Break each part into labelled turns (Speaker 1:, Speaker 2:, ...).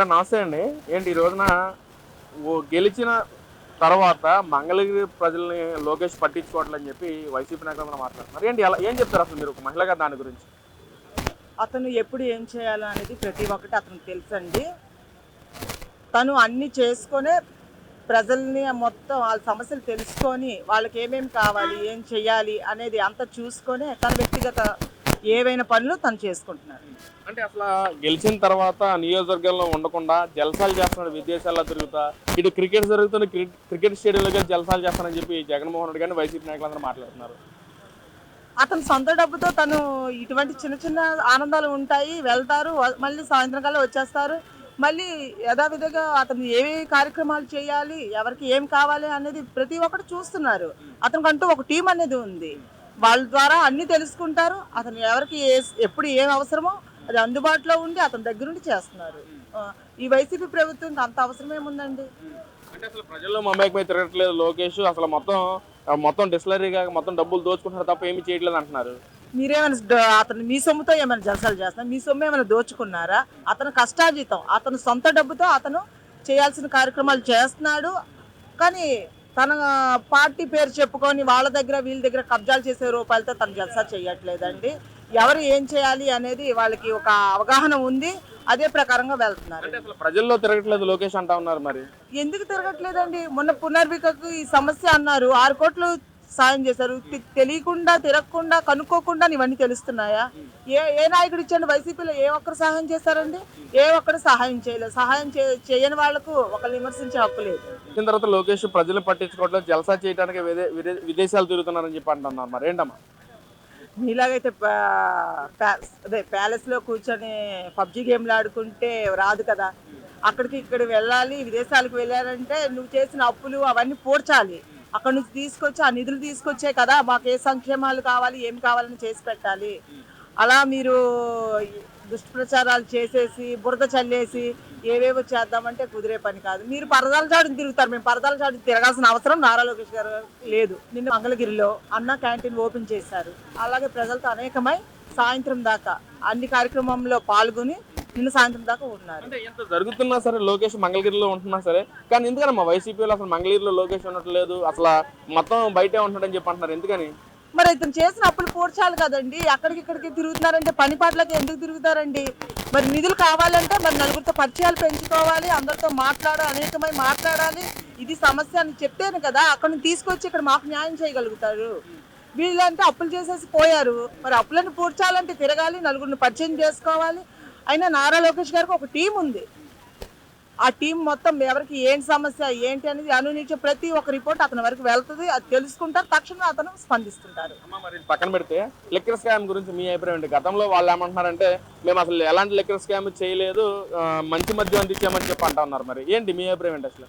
Speaker 1: Madam నమస్తే అండి. ఏంటి ఈ రోజున గెలిచిన తర్వాత మంగళగిరి ప్రజల్ని లోకేష్ పట్టించుకోవట్లని చెప్పి వైసీపీ నాయకులందరూ మాట్లాడుతున్నారు. ఏంటి అలా ఏం చెప్తారు అసలు మీరు ఒక మహిళగా దాని గురించి?
Speaker 2: అతను ఎప్పుడు ఏం చేయాలో అనేది ప్రతి ఒక్కటి అతనికి తెలుసండి. తను అన్నీ చేసుకొనే ప్రజల్ని మొత్తం వాళ్ళ సమస్యలు తెలుసుకొని వాళ్ళకి ఏమేమి కావాలి, ఏం చేయాలి అనేది అంతా చూసుకొని తన వ్యక్తిగత ఏవైనా పనులు తను చేసుకుంటున్నాడు.
Speaker 1: అంటే అసలు గెలిచిన తర్వాత నియోజకవర్గంలో ఉండకుండా జల్సాలు చేస్తున్నాడు, విదేశాల్లో తిరుగుతా, ఇటు క్రికెట్ జరుగుతున్న క్రికెట్ స్టేడియంలో కానీ జల్సాలు చేస్తానని చెప్పి జగన్మోహన్ రెడ్డి కానీ వైసీపీ నాయకులందరూ మాట్లాడుతున్నారు.
Speaker 2: అతను సొంత డబ్బుతో తను ఇటువంటి చిన్న చిన్న ఆనందాలు ఉంటాయి, వెళ్తారు, మళ్ళీ సాయంత్రం కల్లా వచ్చేస్తారు. మళ్ళీ యథావిధిగా అతను ఏవి కార్యక్రమాలు చేయాలి, ఎవరికి ఏం కావాలి అనేది ప్రతి ఒక్కటి చూస్తున్నారు. అతనికంటూ ఒక టీం అనేది ఉంది. వాళ్ళ ద్వారా అన్నీ తెలుసుకుంటారు. అతను ఎవరికి ఎప్పుడు ఏం అవసరమో అది అందుబాటులో ఉండి అతని దగ్గరుండి చేస్తున్నారు. ఈ వైసీపీ ప్రభుత్వం అంత అవసరం ఏముందండి?
Speaker 1: అంటే అసలు ప్రజల్లో మమేకమై తిరగట్లేదు లోకేష్, అసలు మొత్తం డిస్లరీగా మొత్తం డబ్బులు దోచుకుంటున్నారు తప్ప ఏమీ చేయట్లేదు అంటున్నారు.
Speaker 2: మీరేమైనా అతను మీ సొమ్ముతో ఏమైనా జలసాలు చేస్తున్నారు? మీ సొమ్ము ఏమైనా దోచుకున్నారా? అతను కష్టార్జితం, అతను సొంత డబ్బుతో అతను చేయాల్సిన కార్యక్రమాలు చేస్తున్నాడు. కానీ తన పార్టీ పేరు చెప్పుకొని వాళ్ళ దగ్గర వీళ్ళ దగ్గర కబ్జాలు చేసే రూపాయలతో తను జలసా చేయట్లేదండి. ఎవరు ఏం చేయాలి అనేది వాళ్ళకి ఒక అవగాహన ఉంది. అదే ప్రకారంగా వెళ్తున్నారు.
Speaker 1: అంటే అసలు ప్రజల్లో తిరగట్లేదు లోకేష్ అంటా ఉన్నారు. మరి
Speaker 2: ఎందుకు తిరగట్లేదండి? మొన్న పునర్వికకు ఈ సమస్య అన్నారు, 6 కోట్లు సాయం చేశారు. తెలియకుండా, తిరగకుండా, కనుక్కోకుండా ఇవన్నీ తెలుస్తున్నాయా? ఏ నాయకుడు ఇచ్చాడు? వైసీపీలో ఏ ఒక్కరు సహాయం చేశారండి? ఏ ఒక్కరు సహాయం చేయలేదు. సహాయం చేయని వాళ్లకు ఒకరు విమర్శించే హక్కు లేదు.
Speaker 1: వచ్చిన తర్వాత లోకేష్ ప్రజలు పట్టించుకోవట్లేదు, జలసా చేయడానికి విదేశాలు తిరుగుతున్నారని చెప్పి అంటున్నారు. మరి ఏంటమ్మా?
Speaker 2: మీలాగైతే అదే ప్యాలెస్లో కూర్చొని పబ్జీ గేమ్లు ఆడుకుంటే రాదు కదా. అక్కడికి ఇక్కడ వెళ్ళాలి. విదేశాలకు వెళ్ళారంటే నువ్వు చేసిన అప్పులు అవన్నీ పూడ్చాలి. అక్కడ నుంచి తీసుకొచ్చి ఆ నిధులు తీసుకొచ్చే కదా మాకు ఏ సంక్షేమాలు కావాలి, ఏం కావాలని చేసి పెట్టాలి. అలా మీరు దుష్ప్రచారాలు చేసేసి బురద చల్లేసి ఏవేవో చేద్దామంటే కుదిరే పని కాదు. మీరు పరదాల చాటుని తిరుగుతారు, మేము పరదాల చాటుని తిరగాల్సిన అవసరం నారా లోకేష్ గారు లేదు. నిన్న మంగళగిరిలో అన్న క్యాంటీన్ ఓపెన్ చేశారు. అలాగే ప్రజలతో అనేకమై సాయంత్రం దాకా అన్ని కార్యక్రమంలో పాల్గొని నిన్న సాయంత్రం దాకా ఉన్నారు.
Speaker 1: అంటే ఎంత జరుగుతున్నా సరే లోకేష్ మంగళగిరిలో ఉంటున్నా సరే, కానీ ఎందుకని మా వైసీపీలో అసలు మంగళగిరిలో లోకేష్ ఉండట్లేదు, అసలు మొత్తం బయటే ఉంటున్నాడని చెప్పి అంటున్నారు. ఎందుకని?
Speaker 2: మరి ఇతను చేసిన అప్పులు పూడ్చాలి కదండి. అక్కడికి తిరుగుతున్నారంటే పని పాటలకి ఎందుకు తిరుగుతారండి? మరి నిధులు కావాలంటే మరి నలుగురితో పరిచయాలు పెంచుకోవాలి, అందరితో అనేకమై మాట్లాడాలి. ఇది సమస్య అని చెప్తేనే కదా అక్కడ తీసుకొచ్చి ఇక్కడ మాకు న్యాయం చేయగలుగుతారు. వీళ్ళంటే అప్పులు చేసేసి పోయారు. మరి అప్పులను పూడ్చాలంటే తిరగాలి, నలుగురిని పరిచయం చేసుకోవాలి. అయినా నారా లోకేష్ గారికి ఒక టీం ఉంది. ఆ టీం మొత్తం ఎవరికి ఏంటి సమస్య ఏంటి అనేది అనునిచ్చే ప్రతి ఒక్క రిపోర్ట్ అతని వరకు వెళ్తుంది. అది తెలుసుకుంటారు, తక్షణం అతను స్పందిస్తుంటారు.
Speaker 1: మరి పక్కన పెడితే లిక్కర్ స్కామ్ గురించి మీ అభిప్రాయం ఏంటి? గతంలో వాళ్ళు ఏమంటున్నారంటే మేము అసలు ఎలాంటి లిక్కర్ స్కామ్ చేయలేదు, మంచి మద్యం అందించామని చెప్పి అంటా ఉన్నారు. మరి ఏంటి మీ అభిప్రాయం ఏంటి? అసలు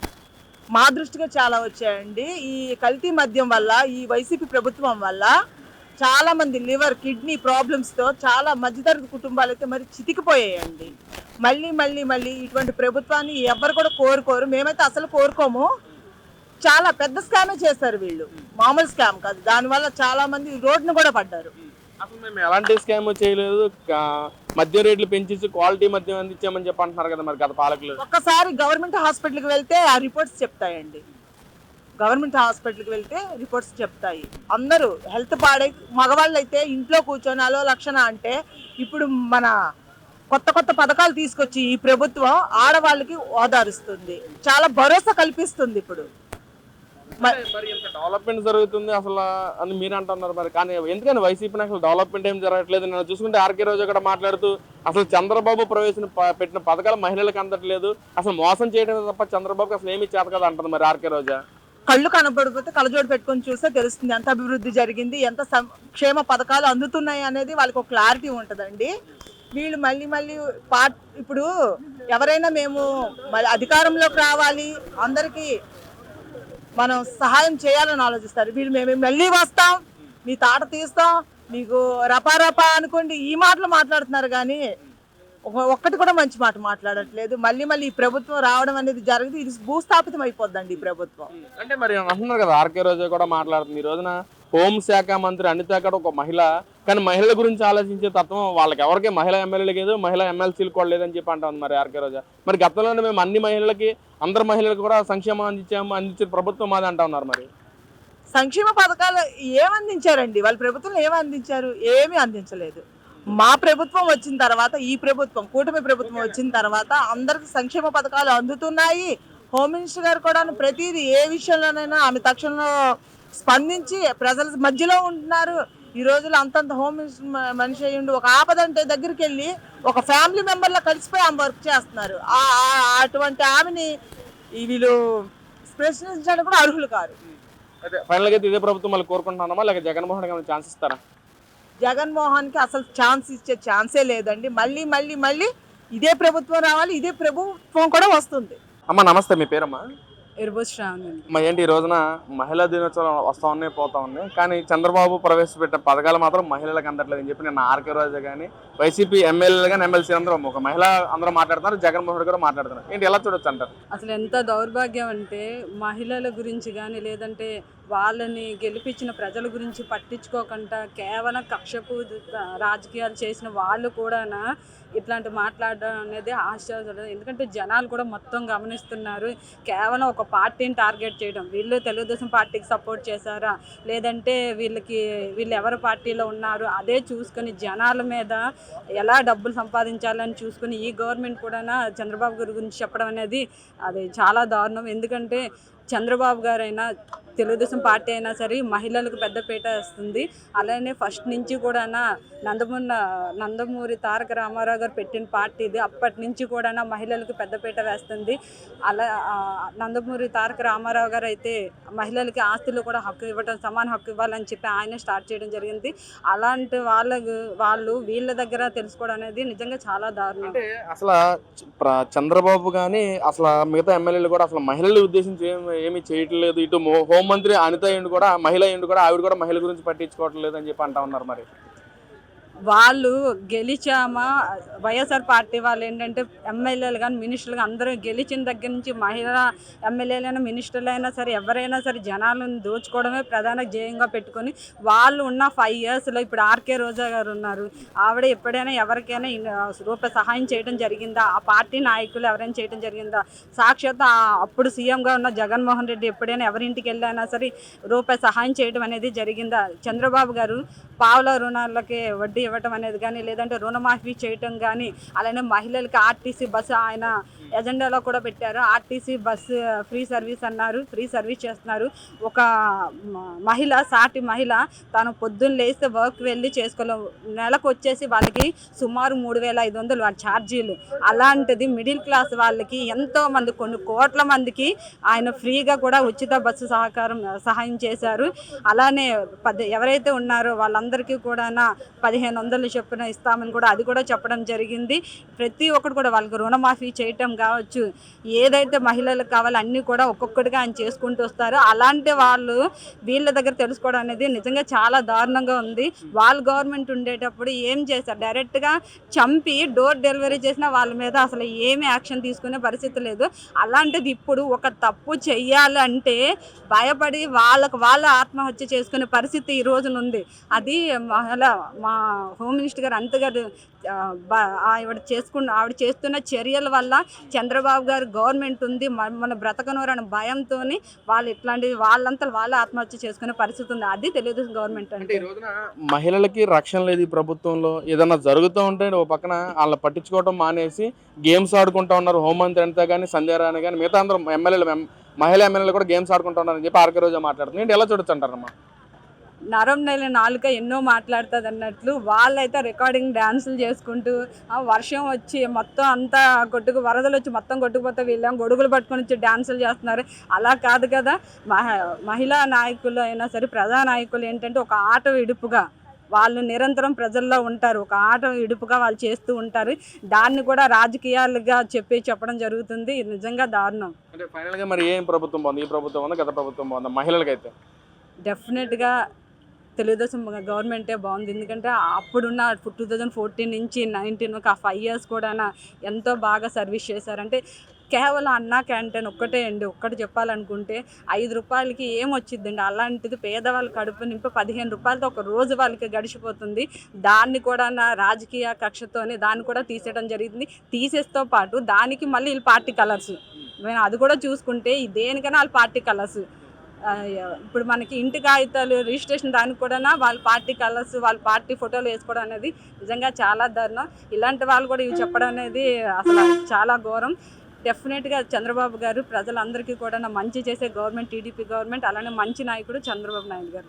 Speaker 2: మా దృష్టిగా చాలా వచ్చాయండి. ఈ కల్తీ మద్యం వల్ల, ఈ వైసీపీ ప్రభుత్వం వల్ల చాలా మంది లివర్ కిడ్నీ ప్రాబ్లమ్స్తో చాలా మధ్యతరగతి కుటుంబాలు అయితే మరి చితికిపోయాయండి. మళ్ళీ ఇటువంటి ప్రభుత్వాన్ని ఎవరు కూడా కోరుకోరు. మేమైతే అసలు కోరుకోము. చాలా పెద్ద స్కామే చేశారు వీళ్ళు, మామూలు స్కామ్ కాదు. దానివల్ల చాలా మంది రోడ్డును కూడా పడ్డారు.
Speaker 1: అసలు మేము ఎలాంటి స్కామ్ చేయలేదు, మద్యం రేట్లు పెంచేసి క్వాలిటీ మద్యం అందించామని చెప్పి అంటున్నారు కదా మరి గత పాలకులు.
Speaker 2: ఒక్కసారి గవర్నమెంట్ హాస్పిటల్కి వెళ్తే ఆ రిపోర్ట్స్ చెప్తాయండి. గవర్నమెంట్ హాస్పిటల్కి వెళ్తే రిపోర్ట్స్ చెప్తాయి. అందరూ హెల్త్ పాడై మగవాళ్ళు అయితే ఇంట్లో కూర్చొని అలో లక్షణ అంటే ఇప్పుడు మన కొత్త పథకాలు తీసుకొచ్చి ఈ ప్రభుత్వం ఆడవాళ్ళకి ఓదారుస్తుంది, చాలా భరోసా కల్పిస్తుంది. ఇప్పుడు
Speaker 1: మరి ఇంత డెవలప్మెంట్ జరుగుతుంది అసలు అని మీరు అంటున్నారు. మరి కానీ ఎందుకని వైసీపీ నాయకులు డెవలప్మెంట్ ఏం జరగట్లేదు? నేను చూసుకుంటే ఆర్కే రోజు కూడా మాట్లాడుతూ అసలు చంద్రబాబు పెట్టిన పథకాలు మహిళలకు అందట్లేదు, అసలు మోసం చేయడం తప్ప చంద్రబాబుకి అసలు ఏమీ చేత కదా అంటుంది మరి ఆర్కే రోజా.
Speaker 2: కళ్ళు కనబడిపోతే కళ్ళజోడు పెట్టుకొని చూస్తే తెలుస్తుంది ఎంత అభివృద్ధి జరిగింది, ఎంత సంక్షేమ పథకాలు అందుతున్నాయి అనేది వాళ్ళకి ఒక క్లారిటీ ఉంటుందండి. వీళ్ళు మళ్ళీ ఇప్పుడు ఎవరైనా మేము అధికారంలోకి రావాలి, అందరికీ మనం సహాయం చేయాలని ఆలోచిస్తారు. వీళ్ళు మేము మళ్ళీ వస్తాం, మీ తాట తీస్తాం, మీకు రపా అనుకోండి ఈ మాటలు మాట్లాడుతున్నారు. కానీ ఒక్కటి కూడా మంచి మాట మాట్లాడట్లేదు. మళ్ళీ ఈ ప్రభుత్వం రావడం అనేది జరిగింది, ఇది భూస్థాపితం అయిపోద్దండి ఈ ప్రభుత్వం.
Speaker 1: అంటే మరి అంటున్నారు కదా ఆర్కే రోజా కూడా మాట్లాడుతుంది. ఈ రోజున హోంశాఖ మంత్రి అనిత కూడా ఒక మహిళ, కానీ మహిళల గురించి ఆలోచించే తత్వం వాళ్ళకి ఎవరికి మహిళా ఎమ్మెల్యేలకు లేదు, మహిళా ఎమ్మెల్సీలు కూడా లేదని చెప్పి అంటాం మరి ఆర్కే రోజా. మరి గతంలోనే మేము అన్ని మహిళలకి అందరు మహిళలకు కూడా సంక్షేమం అందించిన ప్రభుత్వం మాది అంటా ఉన్నారు. మరి
Speaker 2: సంక్షేమ పథకాలు ఏమందించారండి? వాళ్ళ ప్రభుత్వంలో ఏమందించారు? ఏమీ అందించలేదు. మా ప్రభుత్వం వచ్చిన తర్వాత, ఈ ప్రభుత్వం కూటమి ప్రభుత్వం వచ్చిన తర్వాత అందరికి సంక్షేమ పథకాలు అందుతున్నాయి. హోమ్ మినిస్టర్ గారు కూడా ప్రతిదీ ఏ విషయంలోనైనా ఆమె తక్షణంలో స్పందించి ప్రజల మధ్యలో ఉంటున్నారు. ఈ రోజుల్లో అంతంత హోమ్ మినిస్టర్ మనిషి అయ్యిండు, ఒక ఆపదంటే దగ్గరికి వెళ్ళి ఒక ఫ్యామిలీ మెంబర్లా కలిసిపోయి ఆమె వర్క్ చేస్తున్నారు. అటువంటి ఆమెని వీళ్ళు ప్రశ్నించడానికి కూడా అర్హులు కారు.
Speaker 1: అయితే ఫైనల్గా ఇదే ప్రభుత్వం మళ్ళీ కోరుకుంటున్నామా, లేక జగన్మోహన్ గారికి ఛాన్స్ ఇస్తారా?
Speaker 2: జగన్మోహన్కి అసలు ఛాన్స్ ఇచ్చే ఛాన్సే లేదండి. మళ్ళీ మళ్ళీ మళ్ళీ ఇదే ప్రభుత్వం రావాలి, ఇదే ప్రభుత్వం కూడా వస్తుంది.
Speaker 1: అమ్మ నమస్తే, మీ పేరమ్మా?
Speaker 3: ఎరుబోశ్రావణి.
Speaker 1: ఏంటి ఈ రోజున మహిళా దినోత్సవం వస్తూ ఉన్నాయి, పోతా ఉన్నాయి, కానీ చంద్రబాబు ప్రవేశపెట్టిన పథకాలు మాత్రం మహిళలకు అందట్లేదని చెప్పి నేను ఆర్కే రోజా కానీ వైసీపీ ఎమ్మెల్యేలు కానీ ఎమ్మెల్సీ అందరూ ఒక మహిళ అందరూ మాట్లాడుతున్నారు, జగన్మోహన్ రెడ్డి గారు మాట్లాడుతున్నారు. ఏంటి ఎలా చూడొచ్చు అంటారు?
Speaker 3: అసలు ఎంత దౌర్భాగ్యం అంటే మహిళల గురించి కానీ లేదంటే వాళ్ళని గెలిపించిన ప్రజల గురించి పట్టించుకోకుండా కేవలం కక్షపు రాజకీయాలు చేసిన వాళ్ళు కూడా ఇట్లాంటి మాట్లాడడం అనేది ఆశ్చర్యం. ఎందుకంటే జనాలు కూడా మొత్తం గమనిస్తున్నారు. కేవలం ఒక పార్టీని టార్గెట్ చేయడం, వీళ్ళు తెలుగుదేశం పార్టీకి సపోర్ట్ చేశారా లేదంటే వీళ్ళు ఎవరి పార్టీలో ఉన్నారు అదే చూసుకొని జనాల మీద ఎలా డబ్బులు సంపాదించాలని చూసుకొని ఈ గవర్నమెంట్ కూడా చంద్రబాబు గారి గురించి చెప్పడం అనేది అది చాలా దారుణం. ఎందుకంటే చంద్రబాబు గారైనా తెలుగుదేశం పార్టీ అయినా సరే మహిళలకు పెద్దపీట వేస్తుంది. అలానే ఫస్ట్ నుంచి కూడా నందమూరి తారక రామారావు గారు పెట్టిన పార్టీ ఇది. అప్పటి నుంచి కూడా మహిళలకు పెద్దపీట వేస్తుంది. అలా నందమూరి తారక రామారావు గారు అయితే మహిళలకి ఆస్తులు కూడా హక్కు ఇవ్వడం, సమాన హక్కు ఇవ్వాలని చెప్పి ఆయన స్టార్ట్ చేయడం జరిగింది. అలాంటి వాళ్ళు వీళ్ళ దగ్గర తెలుసుకోవడం అనేది నిజంగా చాలా దారుణం.
Speaker 1: అంటే అసలు చంద్రబాబు కానీ అసలు మిగతా ఎమ్మెల్యేలు కూడా అసలు మహిళలు ఉద్దేశించి ఏమీ చేయట్లేదు. ఇటు హోంమంత్రి అనిత అయ్యిండు కూడా మహిళ అయ్యిండు కూడా ఆవిడ కూడా మహిళ గురించి పట్టించుకోవట్లేదు లేదు అని చెప్పి అంటా ఉన్నారు. మరి
Speaker 3: వాళ్ళు గెలిచామా వైఎస్ఆర్ పార్టీ వాళ్ళు ఏంటంటే ఎమ్మెల్యేలు కానీ మినిస్టర్లు కానీ అందరూ గెలిచిన దగ్గర నుంచి మహిళా ఎమ్మెల్యేలైనా మినిస్టర్లు అయినా సరే ఎవరైనా సరే జనాలను దోచుకోవడమే ప్రధాన ధ్యేయంగా పెట్టుకొని వాళ్ళు ఉన్న 5 yearsలో ఇప్పుడు ఆర్కే రోజా గారు ఉన్నారు. ఆవిడ ఎప్పుడైనా ఎవరికైనా రూపాయి సహాయం చేయడం జరిగిందా? ఆ పార్టీ నాయకులు ఎవరైనా చేయడం జరిగిందా? సాక్షాత్ అప్పుడు సీఎంగా ఉన్న జగన్మోహన్ రెడ్డి ఎప్పుడైనా ఎవరింటికి వెళ్ళైనా సరే రూపాయి సహాయం చేయడం అనేది జరిగిందా? చంద్రబాబు గారు పావుల రుణాలకి వడ్డీ ఇవ్వటం అనేది కానీ లేదంటే రుణమాఫీ చేయటం కానీ, అలానే మహిళలకి ఆర్టీసీ బస్సు ఆయన ఎజెండాలో కూడా పెట్టారు. ఆర్టీసీ బస్సు ఫ్రీ సర్వీస్ అన్నారు, ఫ్రీ సర్వీస్ చేస్తున్నారు. ఒక మహిళ సాటి మహిళ తను పొద్దున్న లేస్తే వర్క్ వెళ్ళి చేసుకోలేవు, నెలకు వచ్చేసి వాళ్ళకి సుమారు 3,500 ఛార్జీలు. అలాంటిది మిడిల్ క్లాస్ వాళ్ళకి ఎంతో మంది కొన్ని కోట్ల మందికి ఆయన ఫ్రీగా కూడా ఉచిత బస్సు సహాయం చేశారు. అలానే ఎవరైతే ఉన్నారో వాళ్ళందరికీ కూడా 1,500 చొప్పున ఇస్తామని కూడా అది కూడా చెప్పడం జరిగింది. ప్రతి ఒక్కరు కూడా వాళ్ళకి రుణమాఫీ చేయటం కావచ్చు, ఏదైతే మహిళలకు కావాలో అన్నీ కూడా ఒక్కొక్కటిగా ఆయన చేసుకుంటూ వస్తారు. అలాంటి వాళ్ళు వీళ్ళ దగ్గర తెలుసుకోవడం అనేది నిజంగా చాలా దారుణంగా ఉంది. వాళ్ళు గవర్నమెంట్ ఉండేటప్పుడు ఏం చేశారు? డైరెక్ట్గా చంపి డోర్ డెలివరీ చేసిన వాళ్ళ మీద అసలు ఏమి యాక్షన్ తీసుకునే పరిస్థితి లేదు. అలాంటిది ఇప్పుడు ఒక తప్పు చెయ్యాలంటే భయపడి వాళ్ళ ఆత్మహత్య చేసుకునే పరిస్థితి ఈ రోజున ఉంది. అది మా హోమ్ మినిస్టర్ గారు అంతగారు ఆవిడ చేస్తున్న చర్యల వల్ల చంద్రబాబు గారు గవర్నమెంట్ ఉంది మన బ్రతకనోరు అనే భయంతో వాళ్ళు ఇట్లాంటివి వాళ్ళంతా వాళ్ళ ఆత్మహత్య చేసుకునే పరిస్థితి ఉంది. అది తెలుగుదేశం గవర్నమెంట్ అంటే.
Speaker 1: ఈ రోజున మహిళలకి రక్షణ లేదు. ఈ ప్రభుత్వంలో ఏదైనా జరుగుతూ ఉంటే ఓ పక్కన వాళ్ళని పట్టించుకోవడం మానేసి గేమ్స్ ఆడుకుంటూ ఉన్నారు. హోంమంత్రి అంతా కానీ సంధ్య రాణి కానీ మిగతా అందరూ మహిళా ఎమ్మెల్యేలు కూడా గేమ్స్ ఆడుకుంటూ ఉన్నారని చెప్పి ఆర్కే రోజా మాట్లాడుతుంది. ఏంటి ఎలా చూడొచ్చు అంటారమ్మా?
Speaker 3: నరం నెల నాలుక ఎన్నో మాట్లాడుతుంది అన్నట్లు వాళ్ళైతే రికార్డింగ్ డ్యాన్సులు చేసుకుంటూ వర్షం వచ్చి మొత్తం అంతా వరదలు వచ్చి మొత్తం కొట్టుకుపోతే వీళ్ళేమో గొడుగులు పట్టుకొని వచ్చి డ్యాన్సులు చేస్తున్నారు. అలా కాదు కదా. మహిళా నాయకులు అయినా సరే ప్రజా నాయకులు ఏంటంటే ఒక ఆట విడుపుగా వాళ్ళు నిరంతరం ప్రజల్లో ఉంటారు, ఒక ఆట విడుపుగా వాళ్ళు చేస్తూ ఉంటారు. దాన్ని కూడా రాజకీయాలుగా చెప్పడం జరుగుతుంది. ఇది నిజంగా దారుణం.
Speaker 1: అంటే ఫైనల్గా మరి ఏం ప్రభుత్వం బాగుంది? ఈ ప్రభుత్వం బాగుంది, గత ప్రభుత్వం బాగుంది? మహిళలకైతే
Speaker 3: డెఫినెట్గా తెలుగుదేశం గవర్నమెంటే బాగుంది. ఎందుకంటే అప్పుడున్న 2014 నుంచి 19 ఒక 5 years కూడా ఎంతో బాగా సర్వీస్ చేశారంటే కేవలం అన్నా క్యాంటీన్ ఒక్కటే అండి. ఒక్కటి చెప్పాలనుకుంటే 5 రూపాయలకి ఏమొచ్చిద్దండి. అలాంటిది పేదవాళ్ళ కడుపు నింపి 15 రూపాయలతో ఒక రోజు వాళ్ళకి గడిచిపోతుంది. దాన్ని కూడా రాజకీయ కక్షతోనే దాన్ని కూడా తీసేయడం జరిగింది. తీసేస్తో పాటు దానికి మళ్ళీ వీళ్ళు పార్టీ కలర్స్, అది కూడా చూసుకుంటే దేనికైనా వాళ్ళు పార్టీ కలర్స్. ఇప్పుడు మనకి ఇంటి కాగితాలు రిజిస్ట్రేషన్ దానికి కూడా వాళ్ళ పార్టీ కలర్స్, వాళ్ళ పార్టీ ఫోటోలు వేసుకోవడం అనేది నిజంగా చాలా దారుణం. ఇలాంటి వాళ్ళు కూడా ఇవి చెప్పడం అనేది అసలు చాలా ఘోరం. డెఫినెట్గా చంద్రబాబు గారు ప్రజలందరికీ కూడా మంచి చేసే గవర్నమెంట్ టీడీపీ గవర్నమెంట్, అలానే మంచి నాయకుడు చంద్రబాబు నాయుడు గారు.